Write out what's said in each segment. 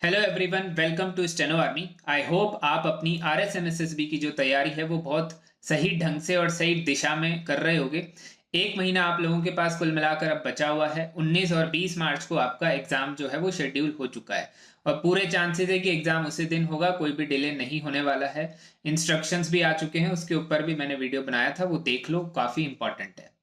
Hello everyone, welcome to steno army. I hope आप अपनी RSMSSB की जो तैयारी है वो बहुत सही ढंग से और सही दिशा में कर रहे होगे। एक महीना आप लोगों के पास कुल मिलाकर अब बचा हुआ है। 19 और 20 मार्च को आपका एग्जाम जो है वो शेड्यूल हो चुका है और पूरे चांसेस है कि एग्जाम उसी दिन होगा, कोई भी डिले नहीं होने वाला है। इंस्ट्रक्शंस भी आ चुके हैं, उसके ऊपर भी मैंने वीडियो बनाया था, वो देख लो, काफ़ी इंपॉर्टेंट है।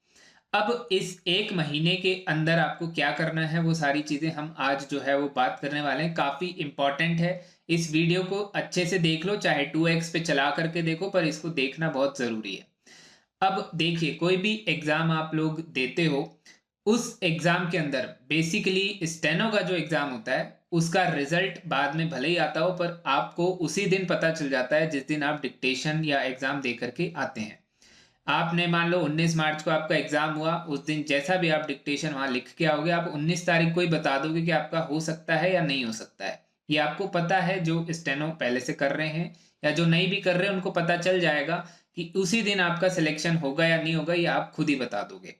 अब इस एक महीने के अंदर आपको क्या करना है वो सारी चीजें हम आज जो है वो बात करने वाले हैं। काफी इंपॉर्टेंट है। इस वीडियो को अच्छे से देख लो, चाहे 2x पे चला करके देखो, पर इसको देखना बहुत जरूरी है। अब देखिए, कोई भी एग्जाम आप लोग देते हो, उस एग्जाम के अंदर बेसिकली स्टेनो का जो एग्जाम होता है उसका रिजल्ट बाद में भले ही आता हो, पर आपको उसी दिन पता चल जाता है जिस दिन आप डिक्टेशन या एग्जाम दे करके आते हैं। आपने मान लो 19 मार्च को आपका एग्जाम हुआ, उस दिन जैसा भी आप डिक्टेशन वहां लिख के आओगे, आप 19 तारीख को ही बता दोगे कि आपका हो सकता है या नहीं हो सकता है। ये आपको पता है, जो स्टेनो पहले से कर रहे हैं या जो नहीं भी कर रहे हैं उनको पता चल जाएगा कि उसी दिन आपका सिलेक्शन होगा या नहीं होगा, ये आप खुद ही बता दोगे।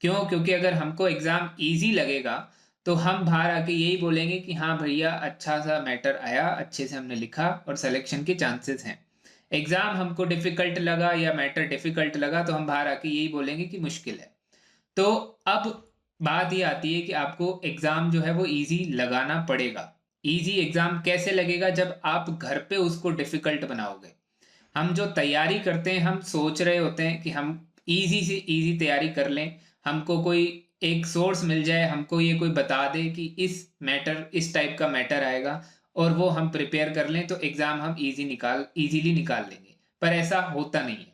क्यों? क्योंकि अगर हमको एग्जाम ईजी लगेगा तो हम बाहर आके यही बोलेंगे कि हाँ भैया, अच्छा सा मैटर आया, अच्छे से हमने लिखा और सिलेक्शन के चांसेस हैं। एग्जाम हमको डिफिकल्ट लगा या मैटर डिफिकल्ट लगा तो हम बाहर आके यही बोलेंगे कि मुश्किल है। तो अब बात ये आती है कि आपको एग्जाम जो है वो इजी लगाना पड़ेगा। इजी एग्जाम कैसे लगेगा? जब आप घर पे उसको डिफिकल्ट बनाओगे। हम जो तैयारी करते हैं, हम सोच रहे होते हैं कि हम इजी से इजी तैयारी कर लें, हमको कोई एक सोर्स मिल जाए, हमको ये कोई बता दे कि इस टाइप का मैटर आएगा और वो हम प्रिपेयर कर लें तो एग्जाम हम इजीली निकाल लेंगे। पर ऐसा होता नहीं है।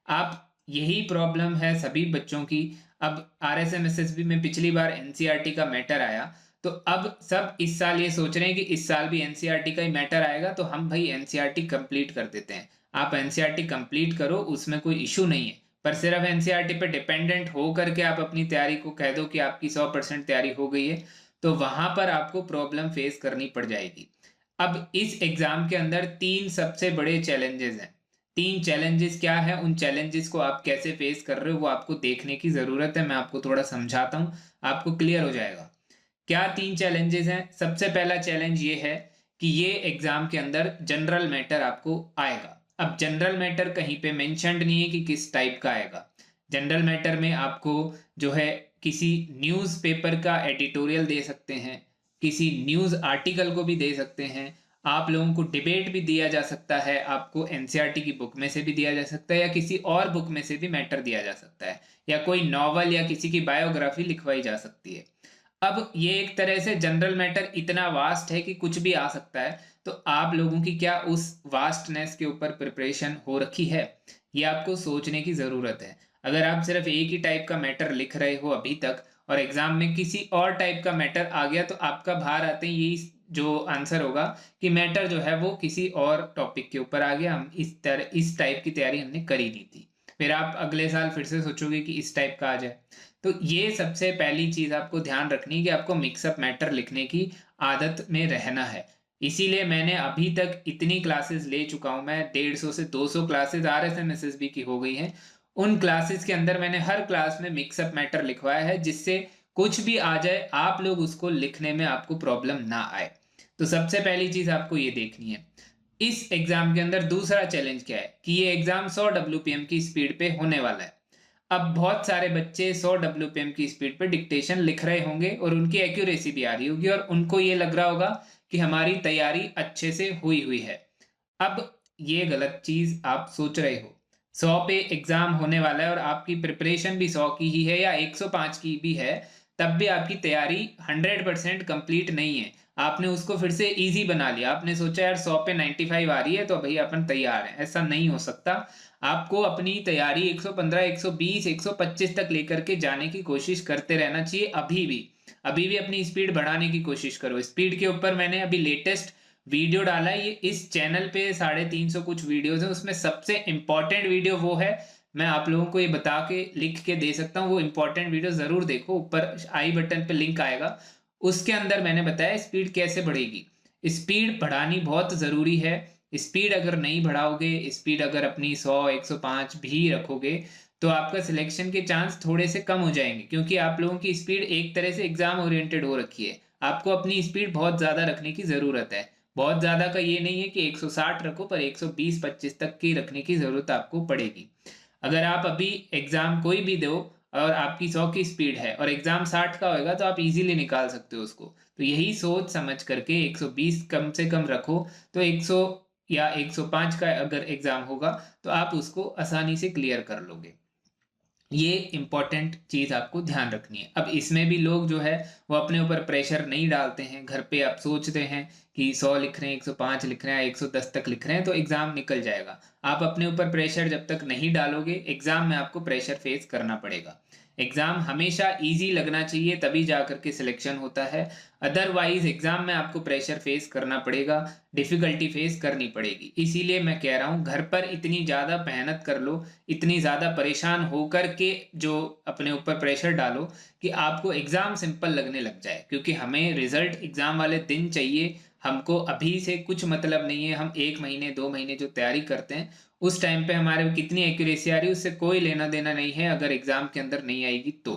आप यही प्रॉब्लम है सभी बच्चों की। अब RSMSSB में पिछली बार NCERT का मैटर आया, तो अब सब इस साल ये सोच रहे हैं कि इस साल भी NCERT का ही मैटर आएगा, तो हम भाई NCERT कंप्लीट कर देते हैं। आप NCERT कंप्लीट करो, उसमें कोई इशू नहीं है, पर सिर्फ NCERT पे डिपेंडेंट हो करके आप अपनी तैयारी को कह दो कि आपकी 100% तैयारी हो गई है, तो वहां पर आपको प्रॉब्लम फेस करनी पड़ जाएगी। अब इस एग्जाम के अंदर तीन सबसे बड़े चैलेंजेस हैं। तीन चैलेंजेस क्या है, उन चैलेंजेस को आप कैसे फेस कर रहे हो वो आपको देखने की जरूरत है। मैं आपको थोड़ा समझाता हूँ, आपको क्लियर हो जाएगा। क्या तीन चैलेंजेस हैं? सबसे पहला चैलेंज ये है कि ये एग्जाम के अंदर जनरल मैटर आपको आएगा। अब जनरल मैटर कहीं पे मेंशन्ड नहीं है कि किस टाइप का आएगा। जनरल मैटर में आपको जो है किसी न्यूज़पेपर का एडिटोरियल दे सकते हैं, किसी न्यूज़ आर्टिकल को भी दे सकते हैं, आप लोगों को डिबेट भी दिया जा सकता है, आपको NCERT की बुक में से भी दिया जा सकता है या किसी और बुक में से भी मैटर दिया जा सकता है, या कोई नॉवल या किसी की बायोग्राफी लिखवाई जा सकती है। अब ये एक तरह से जनरल मैटर इतना वास्ट है कि कुछ भी आ सकता है। तो आप लोगों की क्या उस वास्टनेस के ऊपर प्रिपरेशन हो रखी है? ये आपको सोचने की ज़रूरत है। अगर आप सिर्फ एक ही टाइप का मैटर लिख रहे हो अभी तक और एग्जाम में किसी और टाइप का मैटर आ गया, तो आपका बाहर आते ही यही जो आंसर होगा कि मैटर जो है वो किसी और टॉपिक के ऊपर आ गया, हम इस टाइप की तैयारी हमने करी नहीं थी। फिर आप अगले साल फिर से सोचोगे कि इस टाइप का आ जाए। तो ये सबसे पहली चीज आपको ध्यान रखनी है कि आपको मिक्सअप मैटर लिखने की आदत में रहना है। इसीलिए मैंने अभी तक इतनी क्लासेस ले चुका हूं, मैं 150 से 200 क्लासेस RSMSSB की हो गई हैं। उन क्लासेस के अंदर मैंने हर क्लास में मिक्सअप मैटर लिखवाया है, जिससे कुछ भी आ जाए आप लोग उसको लिखने में आपको प्रॉब्लम ना आए। तो सबसे पहली चीज आपको ये देखनी है। इस एग्जाम के अंदर दूसरा चैलेंज क्या है कि ये एग्जाम 100 WPM की स्पीड पे होने वाला है। अब बहुत सारे बच्चे 100 WPM की स्पीड पे डिक्टेशन लिख रहे होंगे और उनकी एक्यूरेसी भी आ रही होगी और उनको ये लग रहा होगा कि हमारी तैयारी अच्छे से हुई हुई है। अब ये गलत चीज आप सोच रहे हो। 100 पे एग्जाम होने वाला है और आपकी प्रिपरेशन भी 100 की ही है या 105 की भी है, तब भी आपकी तैयारी 100% कंप्लीट नहीं है। आपने उसको फिर से इजी बना लिया, आपने सोचा यार 100 पे 95 आ रही है तो भाई अपन तैयार है। ऐसा नहीं हो सकता। आपको अपनी तैयारी 115, 120, 125 तक लेकर के जाने की कोशिश करते रहना चाहिए। अभी भी अपनी स्पीड बढ़ाने की कोशिश करो। स्पीड के ऊपर मैंने अभी लेटेस्ट वीडियो डाला है, ये इस चैनल पे 350 कुछ वीडियोस है, उसमें सबसे इंपॉर्टेंट वीडियो वो है। मैं आप लोगों को ये बता के लिख के दे सकता हूँ, वो इंपॉर्टेंट वीडियो जरूर देखो, ऊपर आई बटन पे लिंक आएगा। उसके अंदर मैंने बताया स्पीड कैसे बढ़ेगी। स्पीड बढ़ानी बहुत जरूरी है। स्पीड अगर नहीं बढ़ाओगे, स्पीड अगर अपनी 100, 105 भी रखोगे, तो आपका सिलेक्शन के चांस थोड़े से कम हो जाएंगे, क्योंकि आप लोगों की स्पीड एक तरह से एग्जाम ओरिएंटेड हो रखी है। आपको अपनी स्पीड बहुत ज्यादा रखने की जरूरत है। बहुत ज़्यादा का ये नहीं है कि 160 रखो, पर 120-25 तक की रखने की ज़रूरत आपको पड़ेगी। अगर आप अभी एग्ज़ाम कोई भी दो और आपकी 100 की स्पीड है और एग्ज़ाम 60 का होएगा, तो आप इजीली निकाल सकते हो उसको। तो यही सोच समझ करके 120 कम से कम रखो, तो 100 या 105 का अगर एग्ज़ाम होगा तो आप उसको आसानी से क्लियर कर लोगे। ये इम्पॉर्टेंट चीज़ आपको ध्यान रखनी है। अब इसमें भी लोग जो है वो अपने ऊपर प्रेशर नहीं डालते हैं। घर पे आप सोचते हैं कि 100 लिख रहे हैं, 105 लिख रहे हैं, 110 तक लिख रहे हैं तो एग्ज़ाम निकल जाएगा। आप अपने ऊपर प्रेशर जब तक नहीं डालोगे, एग्ज़ाम में आपको प्रेशर फेस करना पड़ेगा। एग्ज़ाम हमेशा इजी लगना चाहिए, तभी जा कर के सिलेक्शन होता है। अदरवाइज एग्ज़ाम में आपको प्रेशर फेस करना पड़ेगा, डिफ़िकल्टी फेस करनी पड़ेगी। इसीलिए मैं कह रहा हूँ, घर पर इतनी ज़्यादा मेहनत कर लो, इतनी ज़्यादा परेशान होकर के जो अपने ऊपर प्रेशर डालो कि आपको एग्ज़ाम सिंपल लगने लग जाए, क्योंकि हमें रिज़ल्ट एग्ज़ाम वाले दिन चाहिए। हमको अभी से कुछ मतलब नहीं है। हम 1 महीने 2 महीने जो तैयारी करते हैं, उस टाइम पे हमारे कितनी एक्यूरेसी आ रही है उससे कोई लेना देना नहीं है, अगर एग्ज़ाम के अंदर नहीं आएगी तो।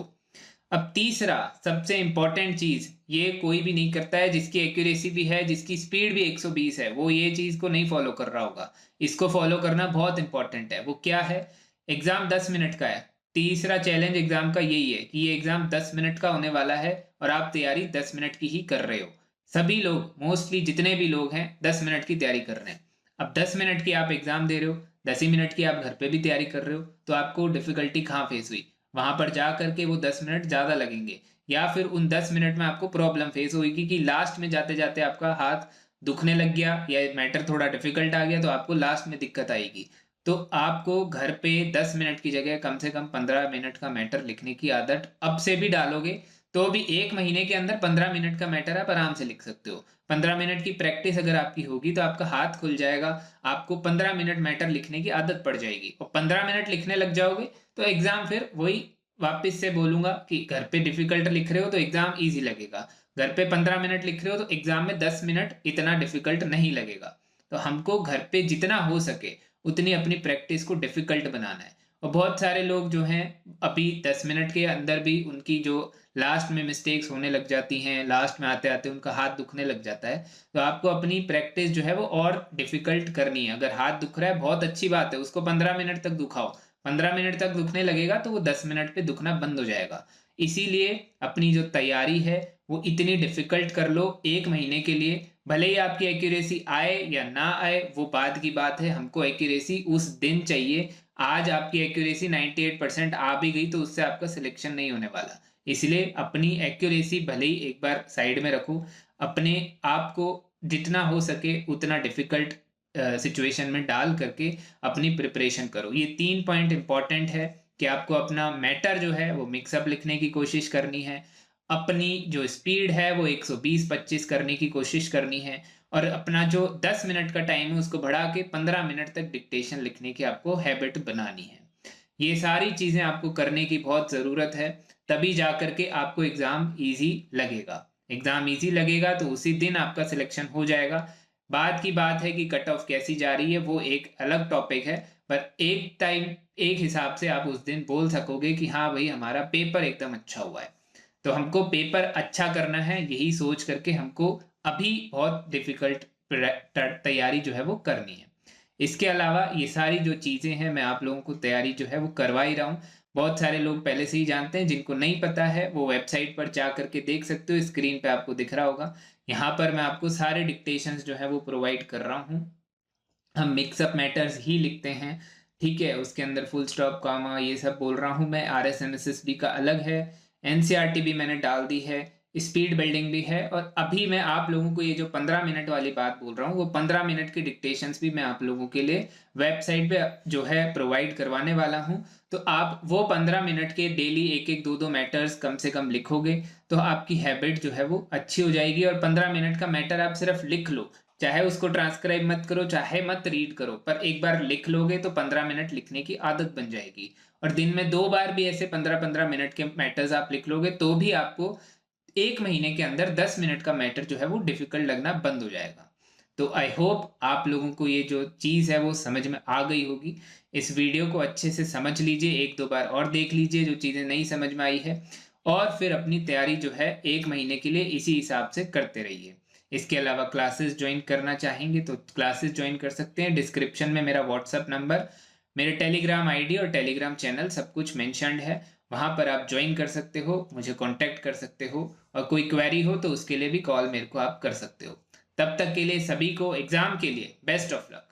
अब तीसरा सबसे इंपॉर्टेंट चीज़, ये कोई भी नहीं करता है, जिसकी एक्यूरेसी भी है, जिसकी स्पीड भी 120 है, वो ये चीज़ को नहीं फॉलो कर रहा होगा। इसको फॉलो करना बहुत इंपॉर्टेंट है। वो क्या है? एग्ज़ाम 10 मिनट का है। तीसरा चैलेंज एग्ज़ाम का यही है कि ये एग्ज़ाम 10 मिनट का होने वाला है और आप तैयारी 10 मिनट की ही कर रहे हो। सभी लोग, मोस्टली जितने भी लोग हैं, 10 मिनट की तैयारी कर रहे हैं। अब 10 मिनट की आप एग्ज़ाम दे रहे हो, 10 ही मिनट की आप घर पे भी तैयारी कर रहे हो, तो आपको डिफ़िकल्टी कहाँ फेस हुई? वहाँ पर जा कर के वो 10 मिनट ज़्यादा लगेंगे, या फिर उन 10 मिनट में आपको प्रॉब्लम फेस होगी कि लास्ट में जाते-जाते आपका हाथ दुखने लग गया या मैटर थोड़ा डिफ़िकल्ट आ गया, तो आपको लास्ट में दिक्कत आएगी। तो आपको घर पे 10 मिनट की जगह कम से कम 15 मिनट का मैटर लिखने की आदत अब से भी डालोगे, तो भी 1 महीने के अंदर 15 मिनट का मैटर आप आराम से लिख सकते हो। 15 मिनट की प्रैक्टिस अगर आपकी होगी तो आपका हाथ खुल जाएगा, आपको 15 मिनट मैटर लिखने की आदत पड़ जाएगी और 15 मिनट लिखने लग जाओगे तो एग्ज़ाम फिर वही, वापस से बोलूँगा कि घर पे डिफ़िकल्ट लिख रहे हो तो एग्ज़ाम ईज़ी लगेगा। घर पे 15 मिनट लिख रहे हो तो एग्ज़ाम में 10 मिनट इतना डिफ़िकल्ट नहीं लगेगा। तो हमको घर पे जितना हो सके उतनी अपनी प्रैक्टिस को डिफ़िकल्ट बनाना है। और बहुत सारे लोग जो हैं अभी 10 मिनट के अंदर भी उनकी जो लास्ट में मिस्टेक्स होने लग जाती हैं, लास्ट में आते-आते उनका हाथ दुखने लग जाता है। तो आपको अपनी प्रैक्टिस जो है वो और डिफ़िकल्ट करनी है। अगर हाथ दुख रहा है बहुत अच्छी बात है, उसको 15 मिनट तक दुखाओ। 15 मिनट तक दुखने लगेगा तो वो 10 मिनट पे दुखना बंद हो जाएगा। इसीलिए अपनी जो तैयारी है वो इतनी डिफ़िकल्ट कर लो 1 महीने के लिए। भले ही आपकी एक्यूरेसी आए या ना आए वो बाद की बात है, हमको एक्यूरेसी उस दिन चाहिए। आज आपकी एक्यूरेसी 98% आ भी गई तो उससे आपका सिलेक्शन नहीं होने वाला। इसलिए अपनी एक्यूरेसी भले ही एक बार साइड में रखो, अपने आप को जितना हो सके उतना डिफ़िकल्ट सिचुएशन में डाल करके अपनी प्रिपरेशन करो। ये 3 पॉइंट इम्पोर्टेंट है कि आपको अपना मैटर जो है वो मिक्सअप लिखने की कोशिश करनी है, अपनी जो स्पीड है वो 120-25 करने की कोशिश करनी है और अपना जो 10 मिनट का टाइम है उसको बढ़ा के 15 मिनट तक डिक्टेशन लिखने की आपको हैबिट बनानी है। ये सारी चीज़ें आपको करने की बहुत ज़रूरत है, तभी जा कर के आपको एग्ज़ाम ईज़ी लगेगा। एग्ज़ाम ईज़ी लगेगा तो उसी दिन आपका सिलेक्शन हो जाएगा। बाद की बात है कि कट ऑफ कैसी जा रही है वो एक अलग टॉपिक है, पर एक टाइम एक हिसाब से आप उस दिन बोल सकोगे कि हाँ भाई हमारा पेपर एकदम अच्छा हुआ है। तो हमको पेपर अच्छा करना है, यही सोच करके हमको अभी बहुत डिफ़िकल्ट तैयारी जो है वो करनी है। इसके अलावा ये सारी जो चीज़ें हैं मैं आप लोगों को तैयारी जो है वो करवा ही रहा हूँ। बहुत सारे लोग पहले से ही जानते हैं, जिनको नहीं पता है वो वेबसाइट पर जा करके देख सकते हो, स्क्रीन पे आपको दिख रहा होगा। यहाँ पर मैं आपको सारे डिक्टेशंस जो है वो प्रोवाइड कर रहा हूँ। हम मिक्सअप मैटर्स ही लिखते हैं, ठीक है? उसके अंदर फुल स्टॉप, कॉमा ये सब बोल रहा हूँ मैं। आरएसएमएसएसबी का अलग है, एनसीईआरटी भी मैंने डाल दी है, स्पीड बिल्डिंग भी है और अभी मैं आप लोगों को ये जो 15 मिनट वाली बात बोल रहा हूँ वो 15 मिनट की डिक्टेशंस भी मैं आप लोगों के लिए वेबसाइट पे जो है प्रोवाइड करवाने वाला हूँ। तो आप वो 15 मिनट के डेली एक-एक 2-2 मैटर्स कम से कम लिखोगे तो आपकी हैबिट जो है वो अच्छी हो जाएगी और 15 मिनट का मैटर आप सिर्फ लिख लो, चाहे उसको ट्रांसक्राइब मत करो, चाहे मत रीड करो, पर एक बार लिख लोगे तो 15 मिनट लिखने की आदत बन जाएगी। और दिन में 2 बार भी ऐसे 15-15 मिनट के मैटर्स आप लिख लोगे तो भी आपको 1 महीने के अंदर 10 मिनट का मैटर जो है वो डिफ़िकल्ट लगना बंद हो जाएगा। तो आई होप आप लोगों को ये जो चीज़ है वो समझ में आ गई होगी। इस वीडियो को अच्छे से समझ लीजिए, 1-2 बार और देख लीजिए जो चीज़ें नहीं समझ में आई है और फिर अपनी तैयारी जो है 1 महीने के लिए इसी हिसाब से करते रहिए। इसके अलावा क्लासेस ज्वाइन करना चाहेंगे तो क्लासेस ज्वाइन कर सकते हैं। डिस्क्रिप्शन में मेरा व्हाट्सअप नंबर, मेरे टेलीग्राम आईडी और टेलीग्राम चैनल सब कुछ मेंशन्ड है, वहाँ पर आप ज्वाइन कर सकते हो, मुझे कांटेक्ट कर सकते हो, और कोई क्वेरी हो तो उसके लिए भी कॉल मेरे को आप कर सकते हो। तब तक के लिए सभी को एग्ज़ाम के लिए बेस्ट ऑफ लक।